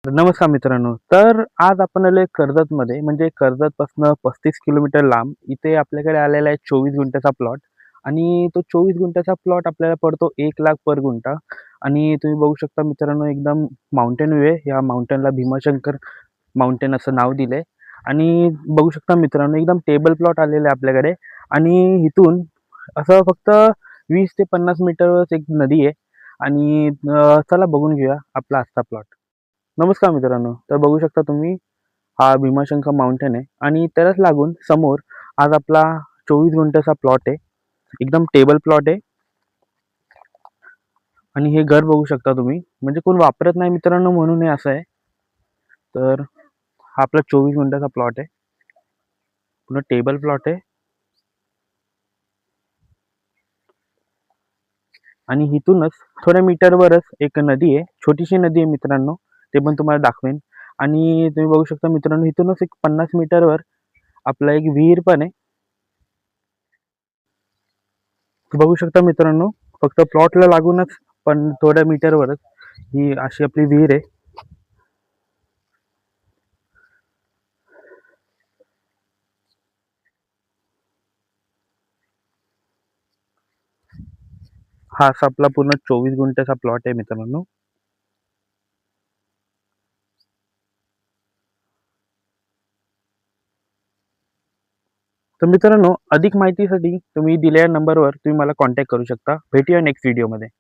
नमस्कार मित्रांनो. तर आज आपण आलोय कर्जतमध्ये म्हणजे कर्जतपासून 35 किलोमीटर लांब इथे आपल्याकडे आलेला आहे 24 गुंठ्याचा प्लॉट आणि तो 24 गुंठ्याचा प्लॉट आपल्याला पडतो 1,00,000 पर गुंठा आणि तुम्ही बघू शकता मित्रांनो एकदम माउंटेन व्ह्यू आहे. या माउंटेनला भीमाशंकर माउंटेन असं नाव दिलंय आणि बघू शकता मित्रांनो एकदम टेबल प्लॉट आलेला आहे आपल्याकडे आणि इथून असं फक्त 20 ते 50 मीटरवरच एक नदी आहे आणि चला बघून घेऊया आपला आजचा प्लॉट. नमस्कार मित्रांनो. तर बघू शकता तुम्ही हा भीमाशंकर माउंटेन आहे आणि त्यालाच लागून समोर आज आपला 24 गुंठ्याचा प्लॉट आहे. एकदम टेबल प्लॉट आहे आणि हे घर बघू शकता तुम्ही. म्हणजे कोण वापरत नाही मित्रांनो म्हणून हे असं आहे. तर हा आपला 24 गुंठ्याचा प्लॉट आहे. पूर्ण टेबल प्लॉट आहे आणि इथूनच थोड्या मीटरवरच एक नदी आहे. छोटीशी नदी आहे मित्रांनो. ते पण तुम्हाला दाखवेन आणि तुम्ही बघू शकता मित्रांनो इथूनच एक 50 मीटरवर आपला एक विहीर पण आहे. बघू शकता मित्रांनो, फक्त प्लॉटला लागूनच पण थोड्या मीटरवरच ही अशी आपली विहीर आहे. हा असा आपला पूर्ण 24 गुंठ्याचा प्लॉट आहे मित्रांनो. तर मित्रांनो अधिक माहितीसाठी तुम्ही दिलेल्या नंबरवर तुम्ही मला कॉन्टॅक्ट करू शकता. भेटूया नेक्स्ट व्हिडिओमध्ये.